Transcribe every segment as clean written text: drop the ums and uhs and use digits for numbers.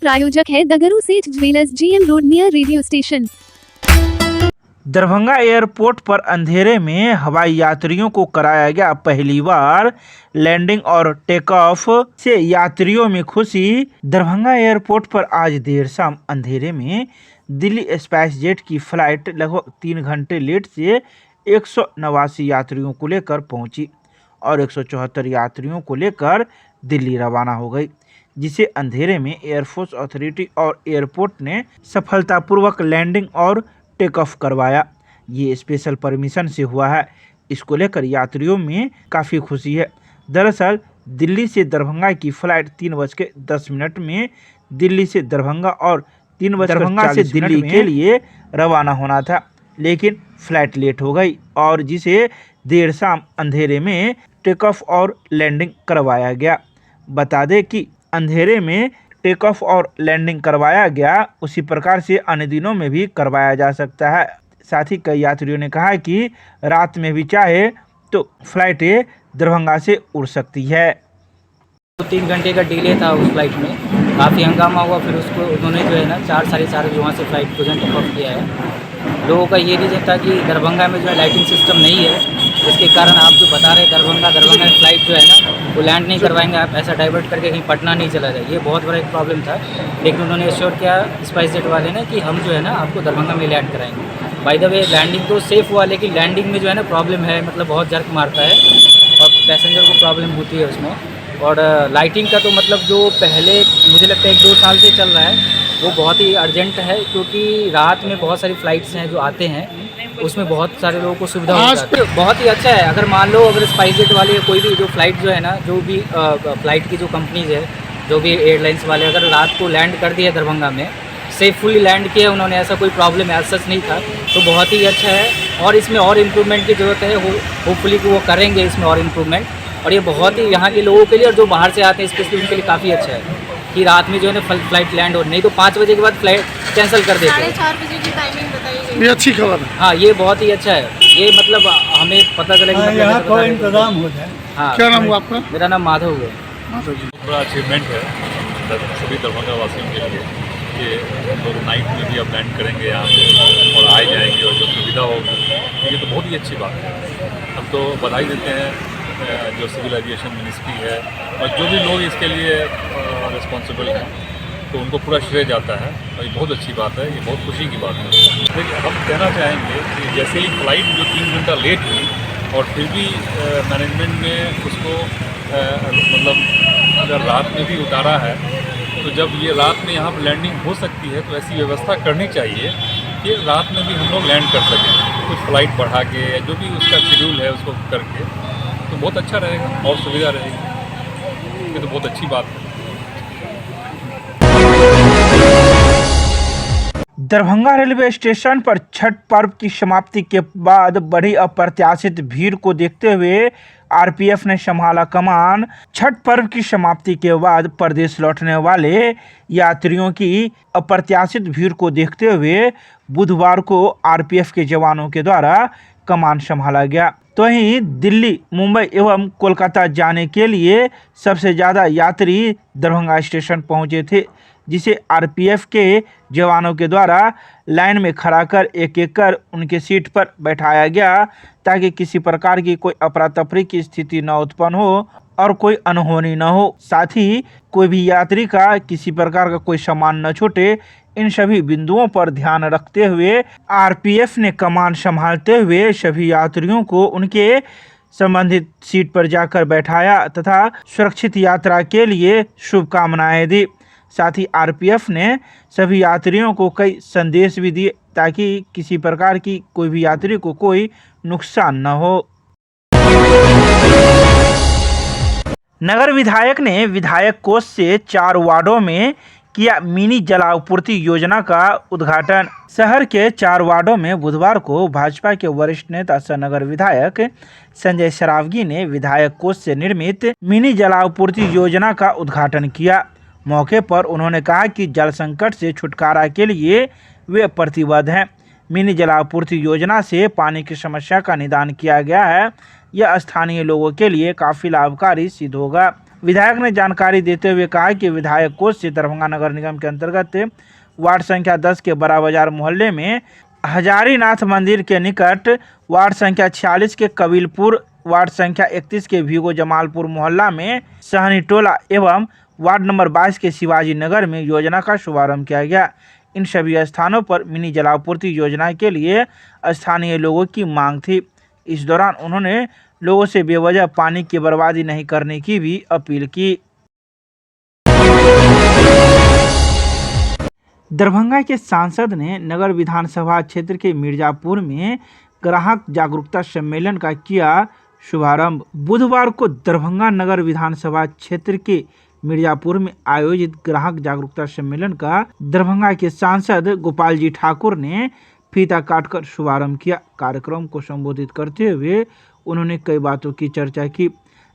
प्रायोजक है दगरू सेठ jewellers, GM road near radio station. Darbhanga airport पर अंधेरे में हवाई यात्रियों को कराया गया पहली बार लैंडिंग और टेक ऑफ से यात्रियों में खुशी। दरभंगा एयरपोर्ट पर आज देर शाम अंधेरे में दिल्ली स्पाइस जेट की फ्लाइट लगभग 3 घंटे लेट से 189 यात्रियों को लेकर पहुंची और 174 यात्रियों को लेकर दिल्ली रवाना हो गई, जिसे अंधेरे में एयरफोर्स अथॉरिटी और एयरपोर्ट ने सफलतापूर्वक लैंडिंग और टेक ऑफ करवाया। ये स्पेशल परमिशन से हुआ है। इसको लेकर यात्रियों में काफ़ी खुशी है। दरअसल दिल्ली से दरभंगा की फ़्लाइट 3:10 में दिल्ली से दरभंगा और 3:40 से दिल्ली के लिए रवाना होना था, लेकिन फ़्लाइट लेट हो गई और जिसे देर शाम अंधेरे में टेक ऑफ और लैंडिंग करवाया गया। बता दें कि अंधेरे में टेक ऑफ और लैंडिंग करवाया गया, उसी प्रकार से अन्य दिनों में भी करवाया जा सकता है। साथ ही कई यात्रियों ने कहा कि रात में भी चाहे तो फ्लाइटें दरभंगा से उड़ सकती है। 3 घंटे का डिले था उस फ्लाइट में, काफ़ी हंगामा हुआ। फिर उसको उन्होंने जो है ना 4 साढ़े 4 बजे वहाँ से फ्लाइट तुरंत टेक ऑफ किया है। लोगों का ये रीज़न था कि दरभंगा में जो है लाइटिंग सिस्टम नहीं है, जिसके कारण आप जो बता रहे दरभंगा में फ़्लाइट जो है ना वो लैंड नहीं करवाएंगे, आप ऐसा डाइवर्ट करके कहीं पटना नहीं चला जाए। ये बहुत बड़ा एक प्रॉब्लम था, लेकिन उन्होंने एश्योर किया स्पाइस जेट वाले ने कि हम जो है ना आपको दरभंगा में लैंड कराएंगे। बाय द वे लैंडिंग तो सेफ़ हुआ, लेकिन लैंडिंग में जो है ना प्रॉब्लम है, मतलब बहुत जर्क मारता है और पैसेंजर को प्रॉब्लम होती है उसमें। और लाइटिंग का तो मतलब जो पहले मुझे लगता है 1-2 साल से चल रहा है वो बहुत ही अर्जेंट है, क्योंकि रात में बहुत सारी फ़्लाइट्स हैं जो आते हैं, उसमें बहुत सारे लोगों को सुविधा हो जाती है। बहुत ही अच्छा है। अगर मान लो अगर स्पाइस जेट वाले कोई भी जो फ़्लाइट जो है ना, जो भी फ़्लाइट की जो कंपनीज़ है, जो भी एयरलाइंस वाले अगर रात को लैंड कर दिया दरभंगा में, सेफुली लैंड किया उन्होंने, ऐसा कोई प्रॉब्लम है सच नहीं था, तो बहुत ही अच्छा है। और इसमें और इम्प्रूवमेंट की ज़रूरत है, होपफुली कि वो करेंगे इसमें और इम्प्रूवमेंट। और ये बहुत ही यहाँ के लोगों के लिए और जो बाहर से आते हैं स्पेशली उनके लिए काफ़ी अच्छा है कि रात में जो है ना फ्लाइट लैंड हो, नहीं तो 5 बजे के बाद फ्लाइट कैंसिल कर देते हैं। 4:30 बजे की टाइमिंग बताई गई। ये अच्छी खबर है। हाँ, ये बहुत ही अच्छा है। ये मतलब हमें पता चला कि यहाँ थोड़ा इंतजाम हो जाए। हाँ, क्या नाम हुआ आपका? मेरा नाम माधव है। माधव जी। बड़ा अचीवमेंट है सभी दरभंगा वासियों के लिए कि लोग नाइट में भी अब लैंड करेंगे यहाँ पे और आए जाएंगे और जो सुविधा होगी, ये तो बहुत ही अच्छी बात है। हम तो बधाई देते हैं जो सिविल एविएशन मिनिस्ट्री है और जो भी लोग इसके लिए रिस्पॉन्सिबल हैं, तो उनको पूरा श्रेय जाता है और ये बहुत अच्छी बात है, ये बहुत खुशी की बात है। देखिए, हम कहना चाहेंगे कि जैसे ही फ्लाइट जो 3 घंटा लेट हुई और फिर भी मैनेजमेंट ने उसको मतलब अगर रात में भी उतारा है, तो जब ये रात में यहाँ पर लैंडिंग हो सकती है तो ऐसी व्यवस्था करनी चाहिए कि रात में भी हम लोग लैंड कर सकें, कुछ फ़्लाइट बढ़ा के या जो भी उसका शेड्यूल है उसको करके, तो बहुत अच्छा रहेगा और सुविधा रहेगी। ये तो बहुत अच्छी बात है। दरभंगा रेलवे स्टेशन पर छठ पर्व की समाप्ति के बाद बढ़ी अप्रत्याशित भीड़ को देखते हुए आरपीएफ ने संभाला कमान। छठ पर्व की समाप्ति के बाद प्रदेश लौटने वाले यात्रियों की अप्रत्याशित भीड़ को देखते हुए बुधवार को आरपीएफ के जवानों के द्वारा कमान संभाला गया। तो वहीं दिल्ली, मुंबई एवं कोलकाता जाने के लिए सबसे ज़्यादा यात्री दरभंगा स्टेशन पहुंचे थे, जिसे आरपीएफ के जवानों के द्वारा लाइन में खड़ा कर एक एक कर उनके सीट पर बैठाया गया, ताकि किसी प्रकार की कोई अफरा तफरी की स्थिति न उत्पन्न हो और कोई अनहोनी न हो। साथ ही कोई भी यात्री का किसी प्रकार का कोई सामान न छूटे, इन सभी बिंदुओं पर ध्यान रखते हुए आरपीएफ ने कमान संभालते हुए सभी यात्रियों को उनके संबंधित सीट पर जाकर बैठाया तथा सुरक्षित यात्रा के लिए शुभकामनाएं दी। साथ ही आरपीएफ ने सभी यात्रियों को कई संदेश भी दिए, ताकि किसी प्रकार की कोई भी यात्री को कोई नुकसान न हो। नगर विधायक ने विधायक कोष से 4 वार्डों में किया मिनी जलापूर्ति योजना का उद्घाटन। शहर के 4 वार्डों में बुधवार को भाजपा के वरिष्ठ नेता सह नगर विधायक संजय सरावगी ने विधायक कोष से निर्मित मिनी जलापूर्ति योजना का उद्घाटन किया। मौके पर उन्होंने कहा कि जल संकट से छुटकारा के लिए वे प्रतिबद्ध हैं। मिनी जलापूर्ति योजना से पानी की समस्या का निदान किया गया है। यह स्थानीय लोगों के लिए काफ़ी लाभकारी सिद्ध होगा। विधायक ने जानकारी देते हुए कहा कि विधायक कोष से दरभंगा नगर निगम के अंतर्गत वार्ड संख्या 10 के बड़ा बाजार मोहल्ले में हजारीनाथ मंदिर के निकट, वार्ड संख्या 46 के कबीलपुर, वार्ड संख्या 31 के भीगो जमालपुर मोहल्ला में सहनी टोला एवं वार्ड नंबर 22 के शिवाजी नगर में योजना का शुभारंभ किया गया। इन सभी स्थानों पर मिनी जलापूर्ति योजना के लिए स्थानीय लोगों की मांग थी। इस दौरान उन्होंने लोगों से बेवजह पानी की बर्बादी नहीं करने की भी अपील की। दरभंगा के सांसद ने नगर विधानसभा क्षेत्र के मिर्जापुर में ग्राहक जागरूकता सम्मेलन का किया शुभारंभ। बुधवार को दरभंगा नगर विधानसभा क्षेत्र के मिर्जापुर में आयोजित ग्राहक जागरूकता सम्मेलन का दरभंगा के सांसद गोपाल जी ठाकुर ने फीता काटकर शुभारंभ किया। कार्यक्रम को संबोधित करते हुए उन्होंने कई बातों की चर्चा की।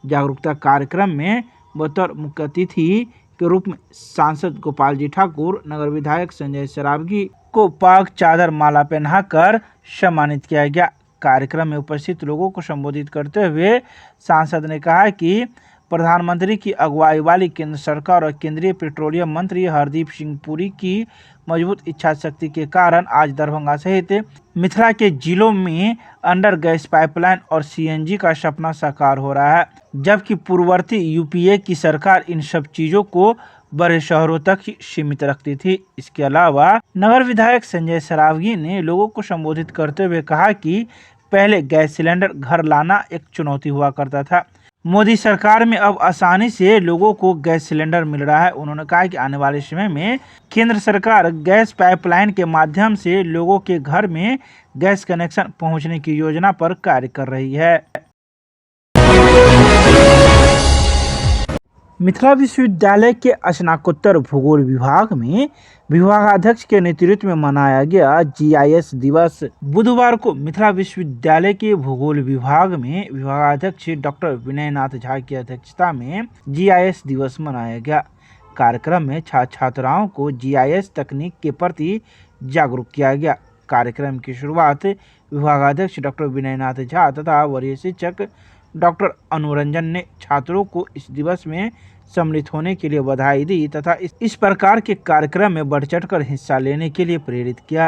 जागरूकता कार्यक्रम में बतौर मुख्य अतिथि के रूप में सांसद गोपाल जी ठाकुर, नगर विधायक संजय सरावगी को पाक चादर माला पहनाकर सम्मानित किया गया। कार्यक्रम में उपस्थित लोगों को संबोधित करते हुए सांसद ने कहा कि प्रधानमंत्री की अगुवाई वाली केंद्र सरकार और केंद्रीय पेट्रोलियम मंत्री हरदीप सिंह पुरी की मजबूत इच्छा शक्ति के कारण आज दरभंगा सहित मिथिला के जिलों में अंडर गैस पाइपलाइन और सीएनजी का सपना साकार हो रहा है, जबकि पूर्ववर्ती यूपीए की सरकार इन सब चीज़ों को बड़े शहरों तक ही सीमित रखती थी। इसके अलावा नगर विधायक संजय सरावगी ने लोगों को संबोधित करते हुए कहा कि पहले गैस सिलेंडर घर लाना एक चुनौती हुआ करता था। मोदी सरकार में अब आसानी से लोगों को गैस सिलेंडर मिल रहा है। उन्होंने कहा कि आने वाले समय में केंद्र सरकार गैस पाइपलाइन के माध्यम से लोगों के घर में गैस कनेक्शन पहुंचने की योजना पर कार्य कर रही है। मिथिला विश्वविद्यालय के स्नातकोत्तर भूगोल विभाग में विभागाध्यक्ष के नेतृत्व में मनाया गया जीआईएस दिवस। बुधवार को मिथिला विश्वविद्यालय के भूगोल विभाग में विभागाध्यक्ष डॉक्टर विनय नाथ झा की अध्यक्षता में जीआईएस दिवस मनाया गया। कार्यक्रम में छात्र छात्राओं को जीआईएस तकनीक के प्रति जागरूक किया गया। कार्यक्रम की शुरुआत विभागाध्यक्ष डॉक्टर विनय नाथ झा तथा वरीय शिक्षक डॉक्टर अनुरंजन ने छात्रों को इस दिवस में सम्मिलित होने के लिए बधाई दी तथा इस प्रकार के कार्यक्रम में बढ़ चढ़कर हिस्सा लेने के लिए प्रेरित किया।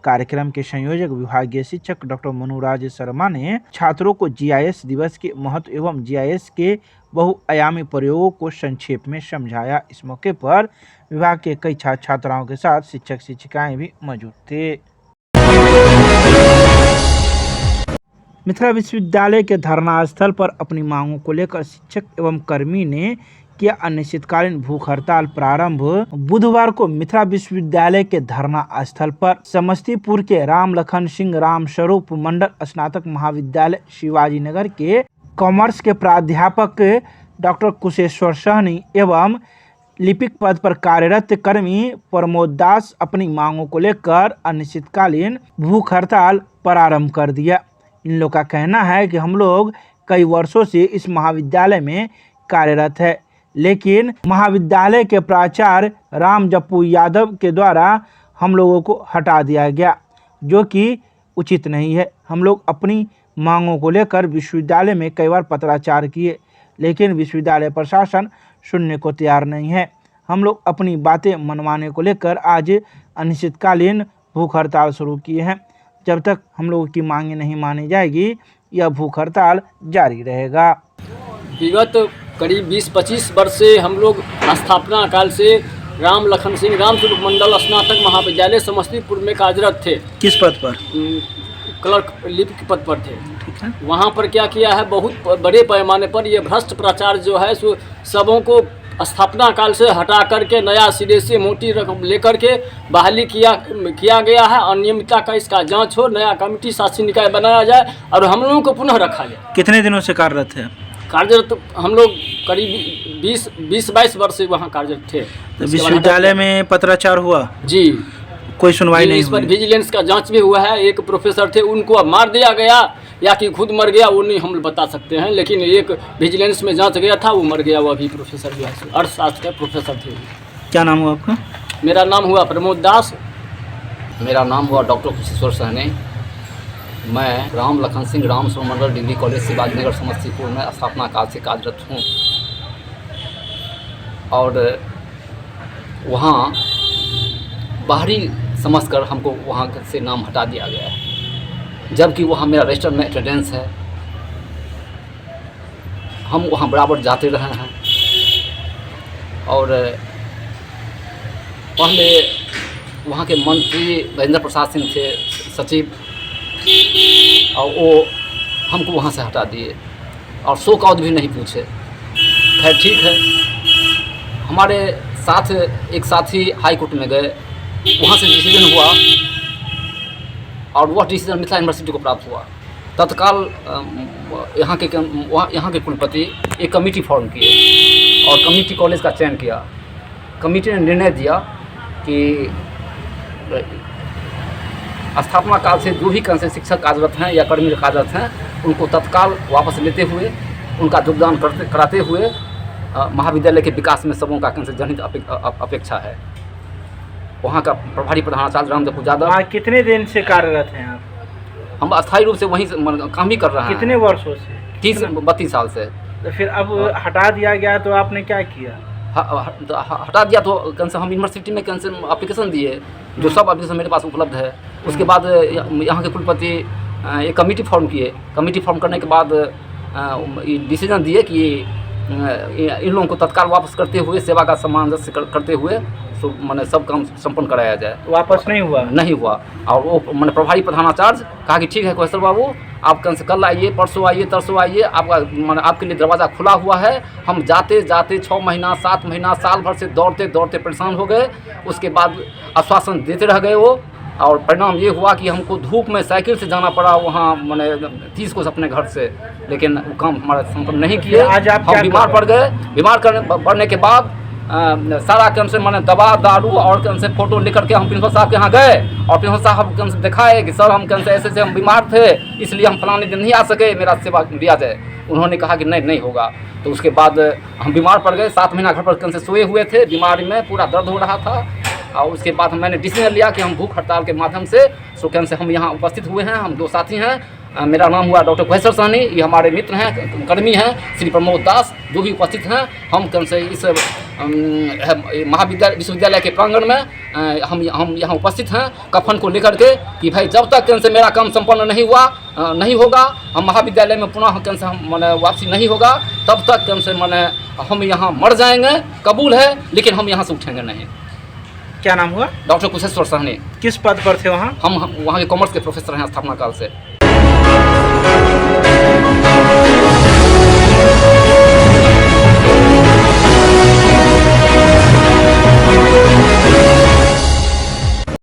कार्यक्रम के संयोजक विभागीय शिक्षक डॉक्टर मनुराज शर्मा ने छात्रों को जीआईएस दिवस के महत्व एवं जीआईएस के बहुआयामी प्रयोगों को संक्षेप में समझाया। इस मौके पर विभाग के कई छात्र छात्राओं के साथ शिक्षक शिक्षिकाएं भी मौजूद थे। मिथिला विश्वविद्यालय के धरना स्थल पर अपनी मांगों को लेकर शिक्षक एवं कर्मी ने किया अनिश्चितकालीन भूख हड़ताल प्रारंभ। बुधवार को मिथिला विश्वविद्यालय के धरना स्थल पर समस्तीपुर के राम लखन सिंह रामस्वरूप मंडल स्नातक महाविद्यालय शिवाजी नगर के कॉमर्स के प्राध्यापक डॉक्टर कुशेश्वर सहनी एवं लिपिक पद पर कार्यरत कर्मी प्रमोद दास अपनी मांगों को लेकर अनिश्चितकालीन भूख हड़ताल प्रारंभ कर दिया। इन लोगों का कहना है कि हम लोग कई वर्षों से इस महाविद्यालय में कार्यरत है, लेकिन महाविद्यालय के प्राचार्य राम जप्पू यादव के द्वारा हम लोगों को हटा दिया गया, जो कि उचित नहीं है। हम लोग अपनी मांगों को लेकर विश्वविद्यालय में कई बार पत्राचार किए, लेकिन विश्वविद्यालय प्रशासन सुनने को तैयार नहीं है। हम लोग अपनी बातें मनवाने को लेकर आज अनिश्चितकालीन भूख हड़ताल शुरू किए हैं। जब तक हम लोगों की मांगें नहीं मानी जाएगी, यह भूख हड़ताल जारी रहेगा। विगत करीब 20-25 वर्ष से हम लोग स्थापना काल से राम लखन सिंह रामस्वरूप मंडल स्नातक महाविद्यालय समस्तीपुर में कार्यरत थे। किस पद पर? क्लर्क लिपिक पद पर थे। वहाँ पर क्या किया है, बहुत बड़े पैमाने पर ये भ्रष्ट प्रचार जो है सो सबों को स्थापना काल से हटा करके नया सिरे से मोटी रकम लेकर के बहाली किया गया है। अनियमितता का इसका जांच हो, नया कमेटी शासी निकाय बनाया जाए और हम लोगों को पुनः रखा जाए। कितने दिनों से कार्यरत है? कार्यरत हम लोग करीब 20-22 वर्ष से वहाँ कार्यरत थे। तो विश्वविद्यालय में पत्राचार हुआ जी, कोई सुनवाई नहीं इस पर विजिलेंस का जांच भी हुआ है। एक प्रोफेसर थे, उनको मार दिया गया या कि खुद मर गया वो नहीं हम बता सकते हैं, लेकिन एक विजिलेंस में जांच गया था, वो मर गया। वो अभी प्रोफेसर जो है अर्थशास्त्र के प्रोफेसर थे। क्या नाम हुआ आपका? मेरा नाम हुआ प्रमोद दास। मेरा नाम हुआ डॉक्टर कुशेश्वर सहनी। मैं राम लखन सिंह रामस्वरूप मंडल डिग्री कॉलेज शिवाजी नगर समस्तीपुर में स्थापना काल से कार्यरत हूँ। और वहाँ बाहरी समझकर हमको वहाँ से नाम हटा दिया गया है, जबकि वहाँ मेरा रजिस्टर में अटेंडेंस है। हम वहाँ बराबर जाते रहे हैं और पहले वहाँ के मंत्री राजेंद्र प्रसाद सिंह थे सचिव, और वो हमको वहाँ से हटा दिए और शो कॉज भी नहीं पूछे। खैर ठीक है, हमारे साथ एक साथी हाई कोर्ट में गए, वहाँ से डिसीजन हुआ और वह डिसीजन मिथिला यूनिवर्सिटी को प्राप्त हुआ। तत्काल यहाँ के कुलपति एक कमेटी फॉर्म किए और कमेटी कॉलेज का चयन किया। कमेटी ने निर्णय दिया कि स्थापना काल से जो भी कौन से शिक्षक कार्यरत हैं या कर्मी कार्यरत हैं, उनको तत्काल वापस लेते हुए उनका योगदान कराते हुए महाविद्यालय के विकास में सबों का कैसे जनहित अपेक्षा है। वहाँ का प्रभारी प्रधानाचार्य रामदेव यादव। वहाँ कितने दिन से कार्यरत हैं आप? हम अस्थायी रूप से वहीं काम ही कर रहे हैं। कितने वर्षों से? 30-32 साल से। तो फिर अब हटा दिया गया तो आपने क्या किया? हटा दिया तो कौन से हम यूनिवर्सिटी में कौन से एप्लीकेशन दिए, जो सब एप्लीकेशन मेरे पास उपलब्ध है। उसके बाद यहाँ के कुलपति एक कमेटी फॉर्म किए। कमेटी फॉर्म करने के बाद डिसीजन दिए कि इन लोगों को तत्काल वापस करते हुए सेवा का सामंजस्य करते हुए मैंने सब काम संपन्न कराया जाए। वापस नहीं हुआ? नहीं हुआ। और वो मैंने प्रभारी प्रधानाचार्य कहा कि ठीक है कोहेश्वर बाबू, आप कल आइए, परसों आइए, तरसों आइए, आपका मैंने आपके लिए दरवाज़ा खुला हुआ है। हम जाते जाते 6 महीना 7 महीना साल भर से दौड़ते दौड़ते परेशान हो गए। उसके बाद आश्वासन देते रह गए वो, और परिणाम ये हुआ कि हमको धूप में साइकिल से जाना पड़ा वहाँ मैंने 30 कोस अपने घर से, लेकिन वो काम हमारा संपन्न नहीं किए। आज आप हम बीमार पड़ गए। बीमार पड़ने के बाद सारा कम से मैंने दवा दारू और कम से फोटो लेकर के हम प्रिंसिपल साहब के यहाँ गए और प्रिंसिपल साहब कम से दिखाए कि सर हम कम से ऐसे हम बीमार थे, इसलिए हम फलाने दिन नहीं आ सके, मेरा सेवा दिया जाए। उन्होंने कहा कि नहीं होगा। तो उसके बाद हम बीमार पड़ गए। 7 महीना घर पर कम से सोए हुए थे, बीमारी में पूरा दर्द हो रहा था। और उसके बाद मैंने डिसीजन लिया कि हम भूख हड़ताल के माध्यम से से हम यहाँ उपस्थित हुए हैं। हम 2 साथी हैं। मेरा नाम हुआ डॉक्टर कोहेश्वर सहनी, ये हमारे मित्र हैं, कर्मी हैं, श्री प्रमोद दास, जो भी उपस्थित हैं। हम कम से इस विश्वविद्यालय के प्रांगण में हम यहाँ उपस्थित हैं कफन को लेकर के कि भाई जब तक कम से मेरा काम संपन्न नहीं होगा, हम महाविद्यालय में पुनः कम से हम मैंने वापसी नहीं होगा, तब तक कम से मैंने हम यहाँ मर जाएंगे, कबूल है, लेकिन हम यहाँ से उठेंगे नहीं। क्या नाम हुआ? डॉक्टर कोहेश्वर सहनी। किस पद पर थे वहाँ? हम वहाँ के कॉमर्स के प्रोफेसर हैं स्थापना काल से।